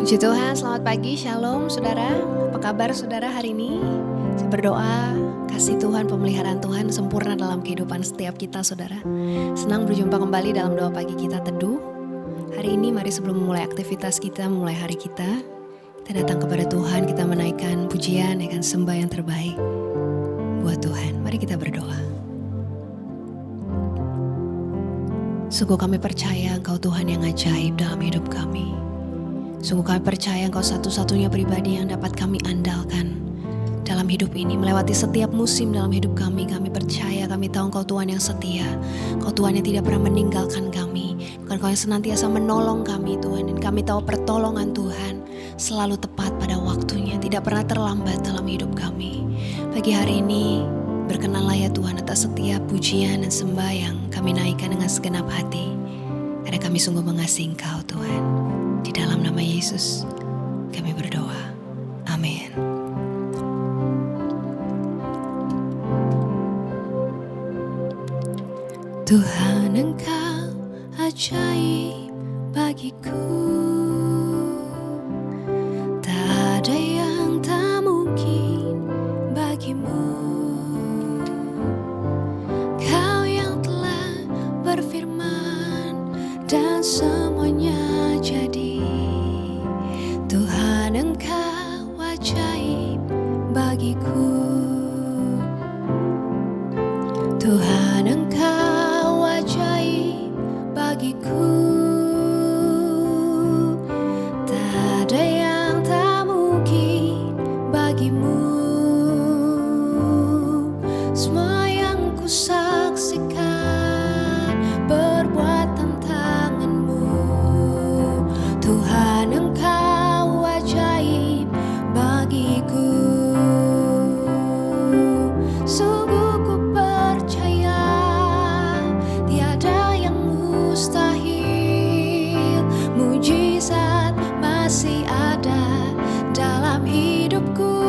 Puji Tuhan, selamat pagi, shalom saudara. Apa kabar saudara hari ini? Saya berdoa kasih Tuhan, pemeliharaan Tuhan sempurna dalam kehidupan setiap kita saudara. Senang berjumpa kembali dalam doa pagi kita teduh. Hari ini mari sebelum memulai aktivitas kita, memulai hari kita datang kepada Tuhan, kita menaikkan pujian, naikkan sembah yang terbaik buat Tuhan. Mari kita berdoa. Sungguh kami percaya Engkau Tuhan yang ajaib dalam hidup kami. Sungguh kami percaya Engkau satu-satunya pribadi yang dapat kami andalkan dalam hidup ini. Melewati setiap musim dalam hidup kami, kami percaya, kami tahu Engkau Tuhan yang setia. Engkau Tuhan yang tidak pernah meninggalkan kami. Engkau yang senantiasa menolong kami Tuhan. Dan kami tahu pertolongan Tuhan selalu tepat pada waktunya, tidak pernah terlambat dalam hidup kami. Pagi hari ini berkenanlah ya Tuhan atas setiap pujian dan sembah yang kami naikkan dengan segenap hati. Karena kami sungguh mengasihi Engkau Tuhan. Di dalam nama Yesus kami berdoa. Amin. Tuhan Engkau ajaib bagiku. Tak ada yang tak mungkin bagimu. Kau yang telah berfirman dan semuanya jadi. Tuhan Engkau ajaib bagiku. Tuhan Engkau ajaib bagiku. Tak ada yang tak mungkin bagimu. Semua yang ku saksikan perbuatan tangan-Mu. Tuhan Engkau ajaib bagiku. Sungguh ku percaya tiada yang mustahil. Mujizat masih ada dalam hidupku.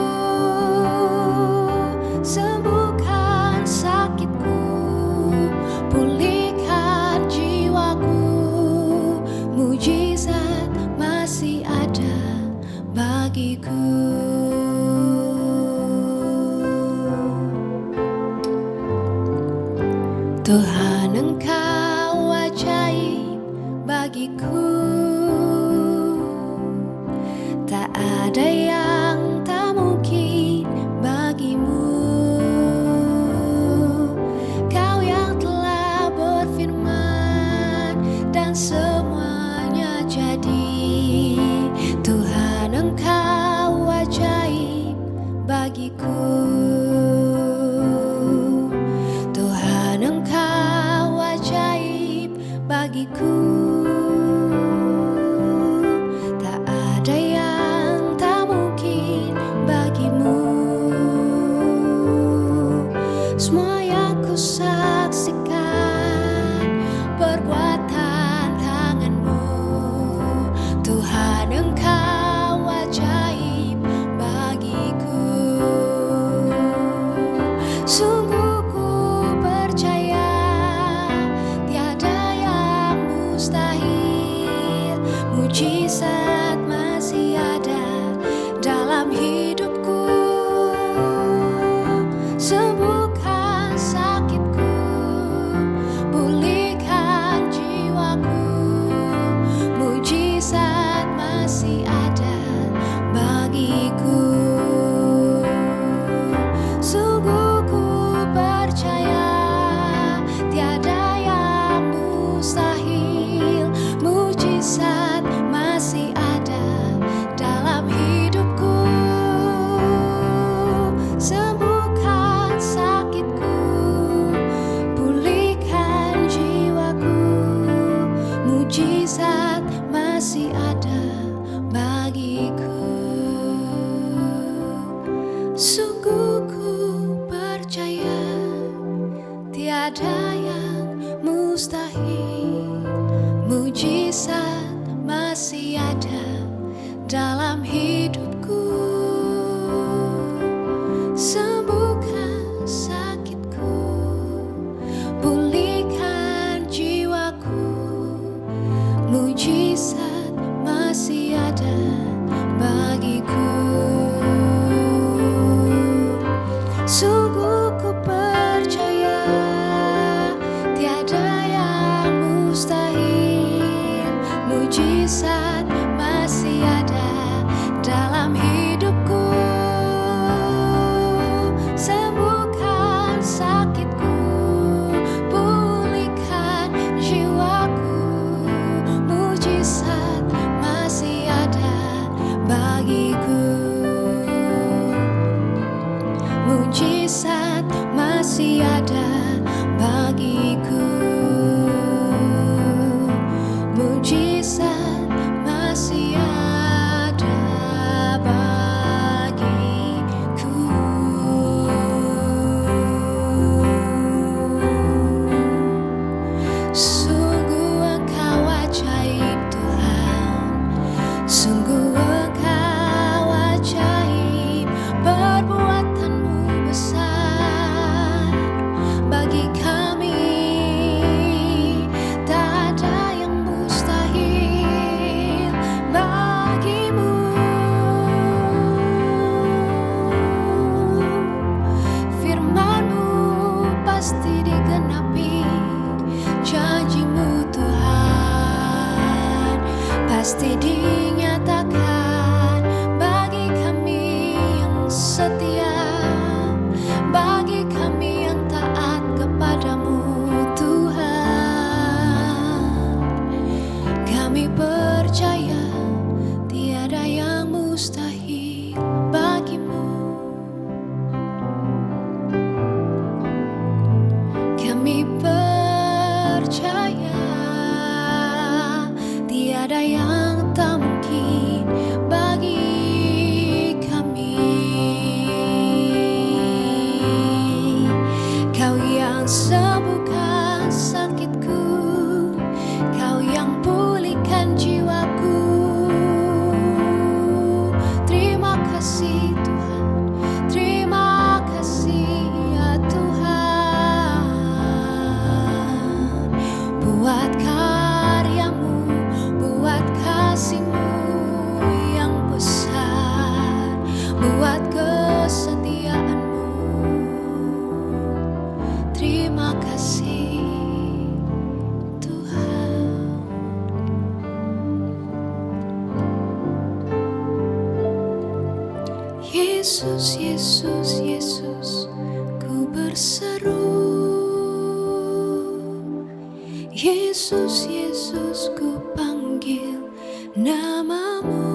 Sembuhkan sakitku, pulihkan jiwaku. Mujizat masih ada bagiku. Tuhan Engkau ajaib bagiku. Tak ada yang tak mungkin bagimu. Kau yang telah berfirman dan semuanya jadi. Tuhan Engkau ajaib bagiku. Tuhan Engkau ajaib bagiku. Tak ada yang tak mungkin bagimu. Semua yang ku saksikan perbuatan tangan-Mu. Tuhan Engkau ajaib bagiku. Sungguh ku percaya tiada yang mustahil. Mujizat masih ada dalam hidupku. Sembuhkan sakitku, pulihkan jiwaku. Mujizat masih ada bagiku. Sungguh ku percaya tiada yang mustahil. Mujizat masih ada dalam hidupku. Sembuhkan sakitku, pulihkan jiwaku. Mujizat masih ada bagiku. Sungguh ku percaya tiada yang mustahil. Mujizat masih ada dalam hidupku. Sembuhkan sakitku, pulihkan jiwaku. Mujizat masih ada mujizat masih ada dalam hidupku. Sembuhkan sakitku, pulihkan jiwaku. Mujizat masih ada bagiku. Mujizat masih ada bagiku. Mujizat masih ada bagiku. Sungguh Engkau ajaib Tuhan, sungguh Engkau ajaib, perbuatanmu besar bagi kami. Tak ada yang mustahil bagimu. Firman-Mu pasti digenapi, janji-Mu Tuhan pasti dinyatakan bagi kami yang setia, bagi kami yang taat kepadamu Tuhan. Kami percaya tiada yang mustahil bagimu. Kami percaya tiada yang tak mungkin bagi kami. Kau yang sembuhkan sakitku, Kau yang pulihkan jiwaku. Terima kasih Tuhan, terima kasih ya Tuhan. Buat karya-Mu, buat kasih-Mu yang besar, buat kesetiaan-Mu. Terima kasih Tuhan. Yesus, Yesus, Yesus, ku berseru. Yesus, Yesus, ku panggil nama-Mu.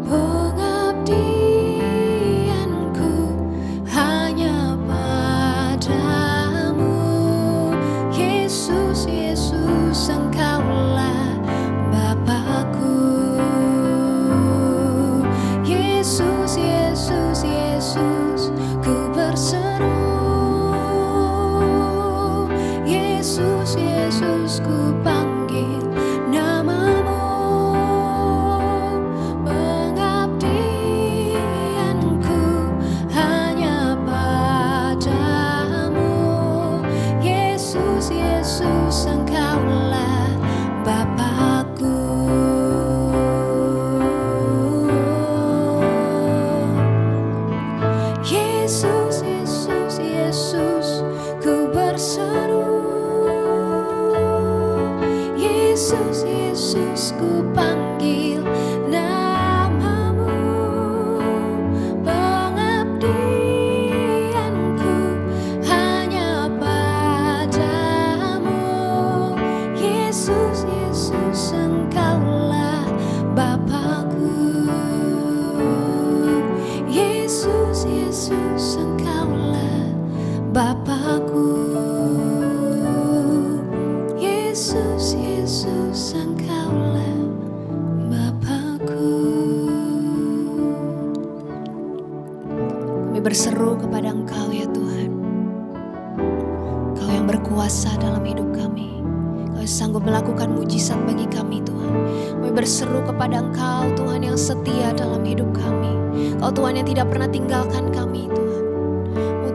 Pengabdianku hanya padamu. Yesus, Yesus, Engkaulah Bapakku. Yesus, Yesus, Yesus, ku berseru. Yesus, Yesus, ku panggil nama-Mu. Pengabdianku hanya padamu. Yesus, Yesus, Engkaulah Bapakku. Yesus, Yesus, Yesus, ku berseru. Yesus, Yesus, ku panggil nama-Mu. Pengabdianku hanya padamu. Yesus, Yesus, Engkaulah Bapakku. Yesus, Yesus, Engkaulah Bapakku. Yesus, Yesus, Engkaulah Bapakku. Kami berseru kepada Engkau ya Tuhan. Kau yang berkuasa dalam hidup kami. Kau yang sanggup melakukan mujizat bagi kami Tuhan. Kami berseru kepada Engkau Tuhan yang setia dalam hidup kami. Kau Tuhan yang tidak pernah tinggalkan kami Tuhan.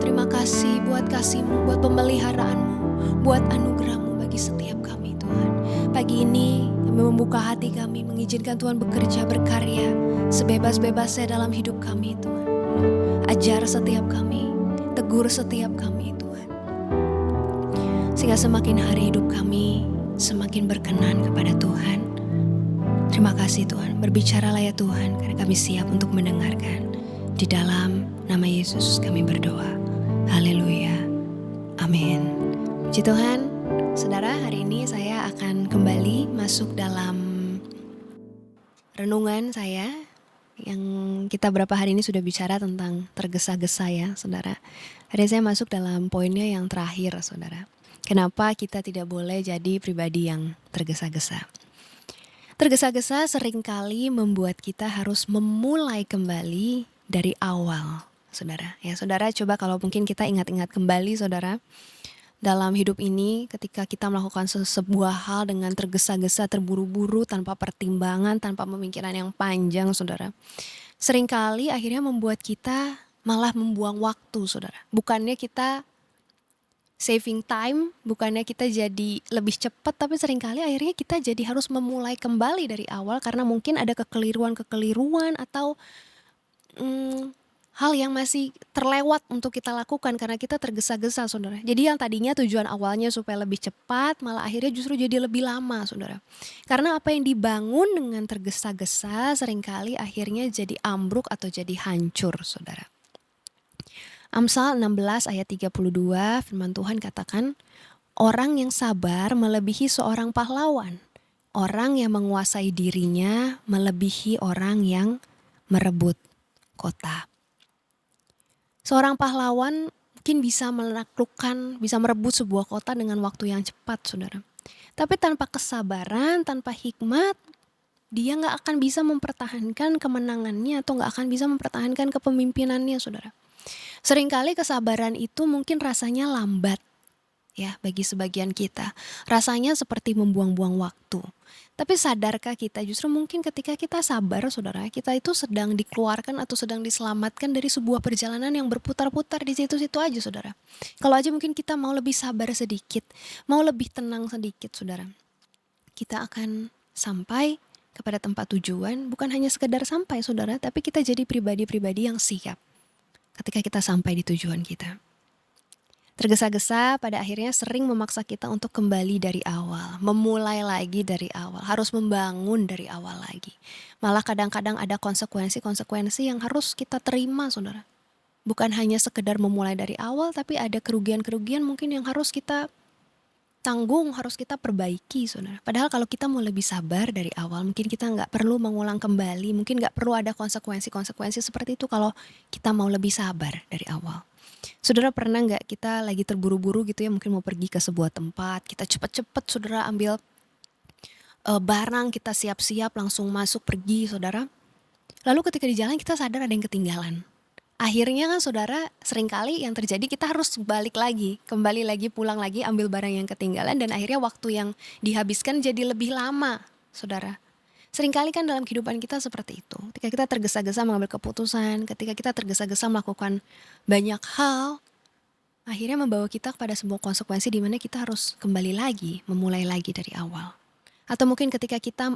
Terima kasih buat kasih-Mu, buat pemeliharaan-Mu, buat anugerah-Mu bagi setiap kami Tuhan. Pagi ini kami membuka hati kami, mengizinkan Tuhan bekerja, berkarya sebebas-bebasnya dalam hidup kami Tuhan. Ajar setiap kami, tegur setiap kami Tuhan. Sehingga semakin hari hidup kami semakin berkenan kepada Tuhan. Terima kasih Tuhan, berbicaralah ya Tuhan, karena kami siap untuk mendengarkan. Di dalam nama Yesus kami berdoa. Haleluya. Amin. Puji Tuhan, saudara, hari ini saya akan kembali masuk dalam renungan saya yang kita berapa hari ini sudah bicara tentang tergesa-gesa ya saudara. Hari ini saya masuk dalam poinnya yang terakhir saudara. Kenapa kita tidak boleh jadi pribadi yang tergesa-gesa? Tergesa-gesa seringkali membuat kita harus memulai kembali dari awal, saudara. Ya, saudara, coba kalau mungkin kita ingat-ingat kembali, saudara, dalam hidup ini ketika kita melakukan sebuah hal dengan tergesa-gesa, terburu-buru, tanpa pertimbangan, tanpa pemikiran yang panjang, saudara. Seringkali akhirnya membuat kita malah membuang waktu, saudara. Bukannya kita saving time, bukannya kita jadi lebih cepat, tapi seringkali akhirnya kita jadi harus memulai kembali dari awal karena mungkin ada kekeliruan atau hal yang masih terlewat untuk kita lakukan karena kita tergesa-gesa, saudara. Jadi yang tadinya tujuan awalnya supaya lebih cepat, malah akhirnya justru jadi lebih lama, saudara. Karena apa yang dibangun dengan tergesa-gesa seringkali akhirnya jadi ambruk atau jadi hancur, saudara. Amsal 16 ayat 32 firman Tuhan katakan, orang yang sabar melebihi seorang pahlawan. Orang yang menguasai dirinya melebihi orang yang merebut kota. Seorang pahlawan mungkin bisa menaklukkan, bisa merebut sebuah kota dengan waktu yang cepat, saudara. Tapi tanpa kesabaran, tanpa hikmat, dia gak akan bisa mempertahankan kemenangannya atau gak akan bisa mempertahankan kepemimpinannya, saudara. Seringkali kesabaran itu mungkin rasanya lambat ya bagi sebagian kita. Rasanya seperti membuang-buang waktu. Tapi sadarkah kita justru mungkin ketika kita sabar saudara, kita itu sedang dikeluarkan atau sedang diselamatkan dari sebuah perjalanan yang berputar-putar di situ-situ aja saudara. Kalau aja mungkin kita mau lebih sabar sedikit, mau lebih tenang sedikit saudara. Kita akan sampai kepada tempat tujuan, bukan hanya sekedar sampai saudara, tapi kita jadi pribadi-pribadi yang siap ketika kita sampai di tujuan kita. Tergesa-gesa pada akhirnya sering memaksa kita untuk kembali dari awal, memulai lagi dari awal, harus membangun dari awal lagi. Malah kadang-kadang ada konsekuensi-konsekuensi yang harus kita terima, saudara. Bukan hanya sekedar memulai dari awal, tapi ada kerugian-kerugian mungkin yang harus kita tanggung, harus kita perbaiki, saudara. Padahal kalau kita mau lebih sabar dari awal, mungkin kita nggak perlu mengulang kembali, mungkin nggak perlu ada konsekuensi-konsekuensi seperti itu kalau kita mau lebih sabar dari awal. Saudara pernah nggak kita lagi terburu-buru gitu ya, mungkin mau pergi ke sebuah tempat, kita cepet-cepet saudara ambil barang, kita siap-siap langsung masuk pergi saudara. Lalu ketika di jalan kita sadar ada yang ketinggalan. Akhirnya kan saudara seringkali yang terjadi kita harus balik lagi, kembali lagi, pulang lagi, ambil barang yang ketinggalan dan akhirnya waktu yang dihabiskan jadi lebih lama saudara. Seringkali kan dalam kehidupan kita seperti itu. Ketika kita tergesa-gesa mengambil keputusan, ketika kita tergesa-gesa melakukan banyak hal, akhirnya membawa kita kepada sebuah konsekuensi di mana kita harus kembali lagi, memulai lagi dari awal. Atau mungkin ketika kita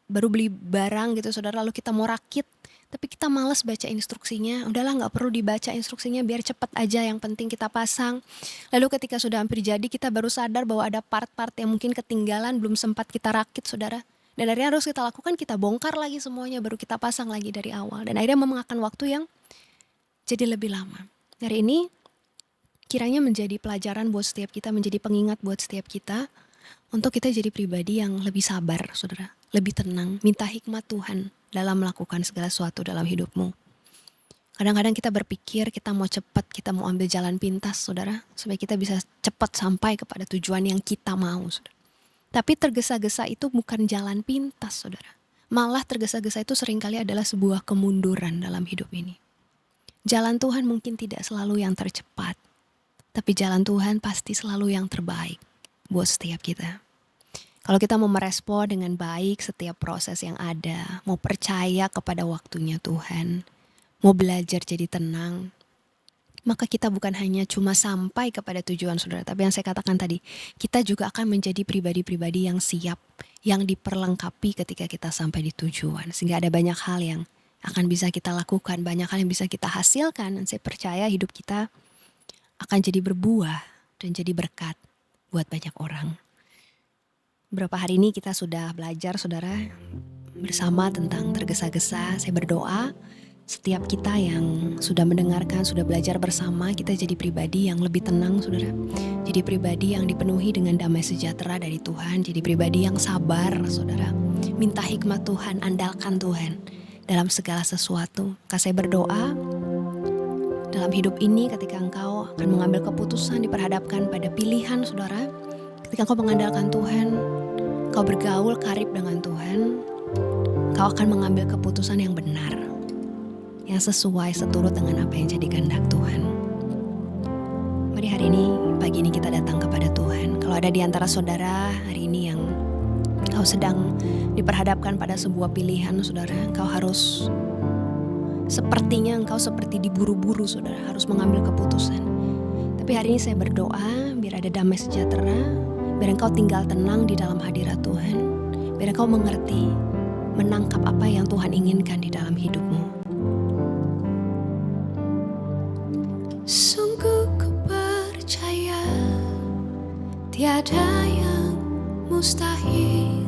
baru beli barang gitu saudara, lalu kita mau rakit, tapi kita malas baca instruksinya, udahlah gak perlu dibaca instruksinya biar cepat aja, yang penting kita pasang. Lalu ketika sudah hampir jadi kita baru sadar bahwa ada part-part yang mungkin ketinggalan, belum sempat kita rakit saudara. Dan akhirnya harus kita lakukan, kita bongkar lagi semuanya, baru kita pasang lagi dari awal. Dan akhirnya memakan waktu yang jadi lebih lama. Hari ini kiranya menjadi pelajaran buat setiap kita, menjadi pengingat buat setiap kita, untuk kita jadi pribadi yang lebih sabar, saudara. Lebih tenang, minta hikmat Tuhan dalam melakukan segala sesuatu dalam hidupmu. Kadang-kadang kita berpikir kita mau cepat, kita mau ambil jalan pintas, saudara. Supaya kita bisa cepat sampai kepada tujuan yang kita mau, saudara. Tapi tergesa-gesa itu bukan jalan pintas, saudara. Malah tergesa-gesa itu seringkali adalah sebuah kemunduran dalam hidup ini. Jalan Tuhan mungkin tidak selalu yang tercepat, tapi jalan Tuhan pasti selalu yang terbaik buat setiap kita. Kalau kita mau merespon dengan baik setiap proses yang ada, mau percaya kepada waktunya Tuhan, mau belajar jadi tenang, maka kita bukan hanya cuma sampai kepada tujuan saudara, tapi yang saya katakan tadi, kita juga akan menjadi pribadi-pribadi yang siap, yang diperlengkapi ketika kita sampai di tujuan. Sehingga ada banyak hal yang akan bisa kita lakukan, banyak hal yang bisa kita hasilkan, dan saya percaya hidup kita akan jadi berbuah dan jadi berkat buat banyak orang. Beberapa hari ini kita sudah belajar saudara bersama tentang tergesa-gesa. Saya berdoa setiap kita yang sudah mendengarkan, sudah belajar bersama, kita jadi pribadi yang lebih tenang saudara. Jadi pribadi yang dipenuhi dengan damai sejahtera dari Tuhan. Jadi pribadi yang sabar saudara. Minta hikmat Tuhan, andalkan Tuhan dalam segala sesuatu. Maka saya berdoa dalam hidup ini ketika engkau akan mengambil keputusan diperhadapkan pada pilihan saudara. Ketika engkau mengandalkan Tuhan, kau bergaul karib dengan Tuhan, kau akan mengambil keputusan yang benar, yang sesuai seturut dengan apa yang jadi kehendak Tuhan. Mari hari ini, pagi ini kita datang kepada Tuhan. Kalau ada di antara saudara hari ini yang kau sedang diperhadapkan pada sebuah pilihan saudara, kau harus sepertinya engkau seperti diburu-buru saudara, harus mengambil keputusan. Tapi hari ini saya berdoa biar ada damai sejahtera, biar engkau tinggal tenang di dalam hadirat Tuhan, biar engkau mengerti, menangkap apa yang Tuhan inginkan di dalam hidupmu. Sungguh ku percaya tiada yang mustahil,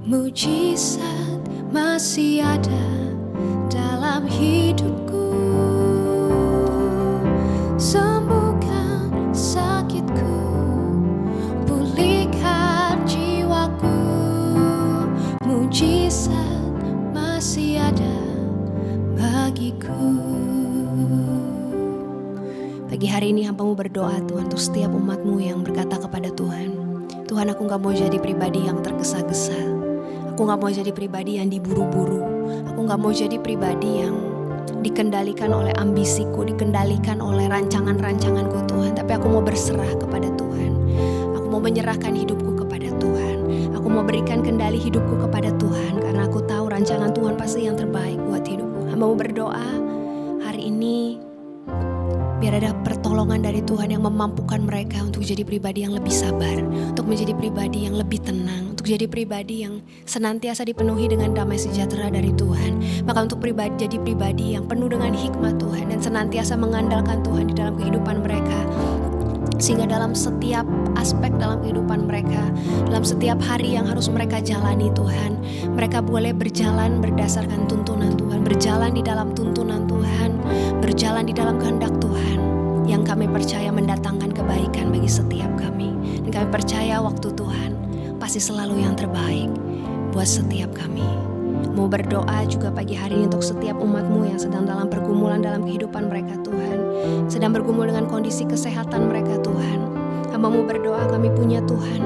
mujizat masih ada dalam hidupku. Sembuhkan sakitku, pulihkan jiwaku, mujizat masih ada bagiku. Pagi hari ini hamba-Mu berdoa Tuhan untuk setiap umat-Mu yang berkata kepada Tuhan, Tuhan aku gak mau jadi pribadi yang tergesa-gesa, aku gak mau jadi pribadi yang diburu-buru, aku gak mau jadi pribadi yang dikendalikan oleh ambisiku, dikendalikan oleh rancangan-rancanganku Tuhan. Tapi aku mau berserah kepada Tuhan. Aku mau menyerahkan hidupku kepada Tuhan. Aku mau berikan kendali hidupku kepada Tuhan, karena aku tahu rancangan Tuhan pasti yang terbaik buat hidupku. Hamba mau berdoa hari ini biar ada pertolongan dari Tuhan yang memampukan mereka untuk jadi pribadi yang lebih sabar, untuk menjadi pribadi yang lebih tenang, untuk jadi pribadi yang senantiasa dipenuhi dengan damai sejahtera dari Tuhan. Maka untuk jadi pribadi yang penuh dengan hikmat Tuhan dan senantiasa mengandalkan Tuhan di dalam kehidupan mereka. Sehingga dalam setiap aspek dalam kehidupan mereka, dalam setiap hari yang harus mereka jalani Tuhan, mereka boleh berjalan berdasarkan tuntunan Tuhan, berjalan di dalam tuntunan Tuhan, berjalan di dalam kehendak Tuhan, yang kami percaya mendatangkan kebaikan bagi setiap kami. Dan kami percaya waktu Tuhan pasti selalu yang terbaik buat setiap kami. Mau berdoa juga pagi hari ini untuk setiap umat-Mu yang sedang dalam pergumulan dalam kehidupan mereka Tuhan, sedang bergumul dengan kondisi kesehatan mereka Tuhan. Hamba mau berdoa, kami punya Tuhan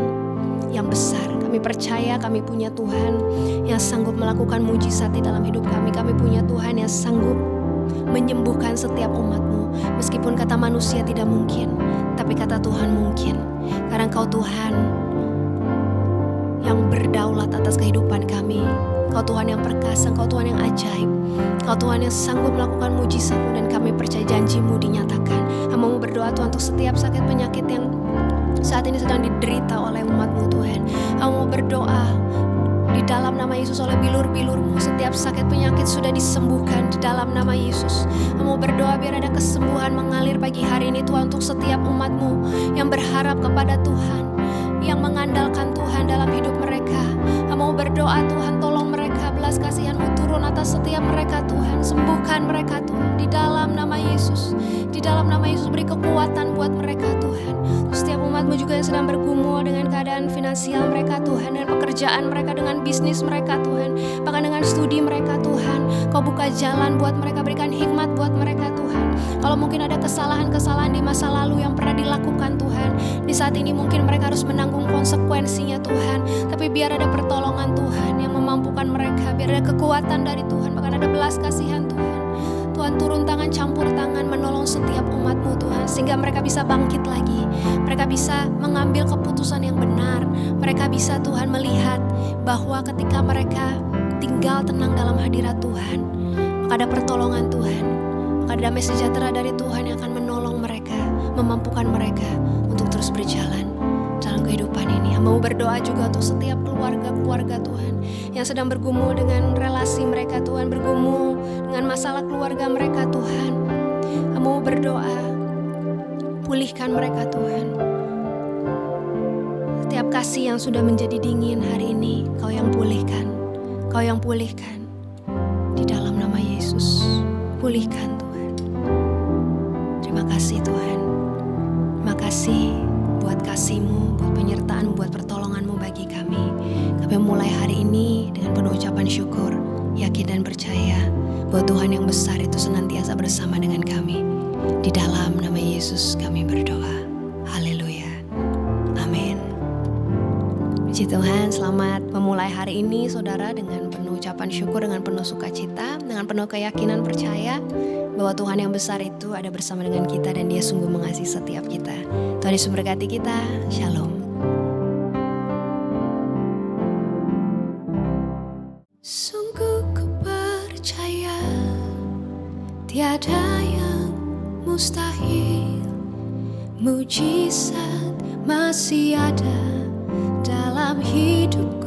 yang besar. Kami percaya kami punya Tuhan yang sanggup melakukan mujizat di dalam hidup kami. Kami punya Tuhan yang sanggup menyembuhkan setiap umat-Mu. Meskipun kata manusia tidak mungkin, tapi kata Tuhan mungkin. Karena Engkau Tuhan yang berdaulat atas kehidupan kami. Kau Tuhan yang perkasa, Kau Tuhan yang ajaib, Kau Tuhan yang sanggup melakukan mujizat-Mu, dan kami percaya janji-Mu dinyatakan. Hamba mau berdoa Tuhan untuk setiap sakit penyakit yang saat ini sedang diderita oleh umat-Mu Tuhan. Hamba mau berdoa di dalam nama Yesus, oleh bilur-bilur-Mu setiap sakit penyakit sudah disembuhkan di dalam nama Yesus. Hamba mau berdoa biar ada kesembuhan mengalir pagi hari ini Tuhan untuk setiap umat-Mu yang berharap kepada Tuhan, yang mengandalkan Tuhan dalam hidup mereka. Mau berdoa Tuhan, tolong mereka, belas kasihan-Mu turun atas setiap mereka Tuhan, sembuhkan mereka Tuhan di dalam nama Yesus. Di dalam nama Yesus beri kekuatan buat mereka Tuhan. Setiap umat-Mu juga yang sedang bergumul dengan keadaan finansial mereka Tuhan, dengan pekerjaan mereka, dengan bisnis mereka Tuhan, bahkan dengan studi mereka Tuhan. Kau buka jalan buat mereka, berikan hikmat buat mereka Tuhan. Kalau mungkin ada kesalahan-kesalahan di masa lalu yang pernah dilakukan Tuhan, di saat ini mungkin mereka harus menanggung konsekuensinya Tuhan. Tapi biar ada pertolongan Tuhan yang memampukan mereka, biar ada kekuatan dari Tuhan, bahkan ada belas kasihan Tuhan. Tuhan turun tangan, campur tangan, menolong setiap umat-Mu Tuhan, sehingga mereka bisa bangkit lagi. Mereka bisa mengambil keputusan yang benar. Mereka bisa Tuhan melihat bahwa ketika mereka tinggal tenang dalam hadirat Tuhan, maka ada pertolongan Tuhan, maka ada damai sejahtera dari Tuhan yang akan menolong mereka, memampukan mereka untuk terus berjalan dalam kehidupan ini. Hamba mau berdoa juga untuk setiap keluarga-keluarga Tuhan yang sedang bergumul dengan relasi mereka Tuhan, bergumul dengan masalah keluarga mereka Tuhan. Hamba mau berdoa, pulihkan mereka Tuhan. Setiap kasih yang sudah menjadi dingin hari ini, Kau yang pulihkan. Kau yang pulihkan. Di dalam nama Yesus, pulihkan Tuhan. Terima kasih Tuhan. Terima kasih buat kasih-Mu, buat penyertaan, buat pertolongan-Mu bagi kami. Kami mulai hari ini dengan penuh ucapan syukur, yakin dan percaya bahwa Tuhan yang besar itu senantiasa bersama dengan kami. Di dalam nama Yesus kami berdoa. Haleluya. Amin. Puji Tuhan, selamat memulai hari ini saudara dengan penuh ucapan syukur, dengan penuh sukacita, dengan penuh keyakinan percaya bahwa Tuhan yang besar itu ada bersama dengan kita dan Dia sungguh mengasihi setiap kita. Tuhan Yesus memberkati kita. Shalom. Sungguh ku percaya tiada yang mustahil, mujizat masih ada dalam hidupku.